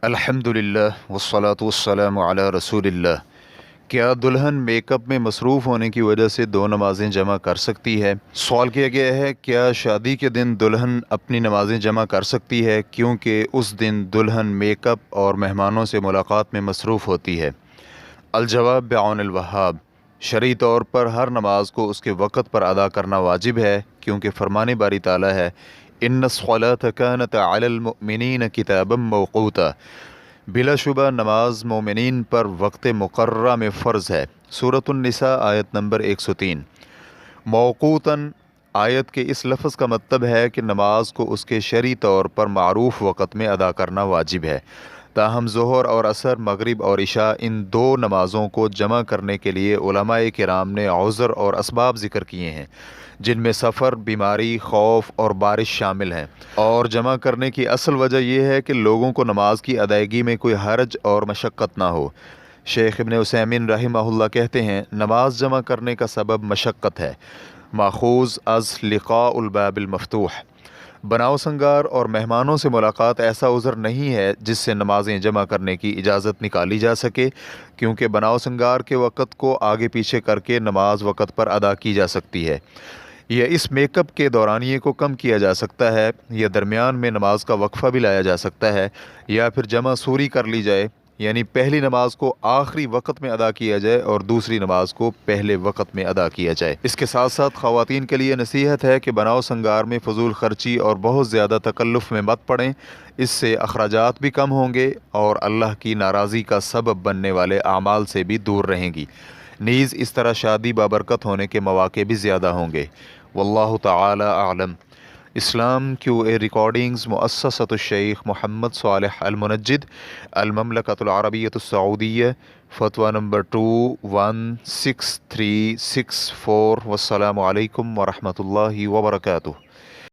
الحمدللہ والصلاة والسلام علی رسول اللہ۔ کیا دلہن میک اپ میں مصروف ہونے کی وجہ سے دو نمازیں جمع کر سکتی ہے؟ سوال کیا گیا ہے کیا شادی کے دن دلہن اپنی نمازیں جمع کر سکتی ہے کیونکہ اس دن دلہن میک اپ اور مہمانوں سے ملاقات میں مصروف ہوتی ہے؟ الجواب بعون الوہاب، شرعی طور پر ہر نماز کو اس کے وقت پر ادا کرنا واجب ہے کیونکہ فرمان باری تعالیٰ ہے ان الصلاۃ کانت علی المؤمنین کتابا موقوتا، بلا شبہ نماز مومنین پر وقت مقررہ میں فرض ہے۔ سورۃ النساء آیت نمبر 103۔ موقوتاً آیت کے اس لفظ کا مطلب ہے کہ نماز کو اس کے شرعی طور پر معروف وقت میں ادا کرنا واجب ہے، تاہم ظہر اور عصر، مغرب اور عشاء، ان دو نمازوں کو جمع کرنے کے لیے علماء کرام نے عذر اور اسباب ذکر کیے ہیں جن میں سفر، بیماری، خوف اور بارش شامل ہیں، اور جمع کرنے کی اصل وجہ یہ ہے کہ لوگوں کو نماز کی ادائیگی میں کوئی حرج اور مشقت نہ ہو۔ شیخ ابن عثیمین رحمہ اللہ کہتے ہیں نماز جمع کرنے کا سبب مشقت ہے، ماخوذ از لقاء الباب المفتوح۔ بناؤ سنگار اور مہمانوں سے ملاقات ایسا عذر نہیں ہے جس سے نمازیں جمع کرنے کی اجازت نکالی جا سکے، کیونکہ بناؤ سنگار کے وقت کو آگے پیچھے کر کے نماز وقت پر ادا کی جا سکتی ہے، یا اس میک اپ کے دورانیے کو کم کیا جا سکتا ہے، یا درمیان میں نماز کا وقفہ بھی لایا جا سکتا ہے، یا پھر جمع سوری کر لی جائے، یعنی پہلی نماز کو آخری وقت میں ادا کیا جائے اور دوسری نماز کو پہلے وقت میں ادا کیا جائے۔ اس کے ساتھ ساتھ خواتین کے لیے نصیحت ہے کہ بناؤ سنگار میں فضول خرچی اور بہت زیادہ تکلف میں مت پڑیں، اس سے اخراجات بھی کم ہوں گے اور اللہ کی ناراضی کا سبب بننے والے اعمال سے بھی دور رہیں گی، نیز اس طرح شادی بابرکت ہونے کے مواقع بھی زیادہ ہوں گے۔ واللہ تعالی اعلم۔ اسلام کیو اے ریکارڈنگز، مؤسسۃ الشیخ محمد صالح المنجد، المملکۃ العربیۃ السعودیہ، فتویٰ نمبر 2163664۔ والسلام علیکم ورحمۃ اللہ وبرکاتہ۔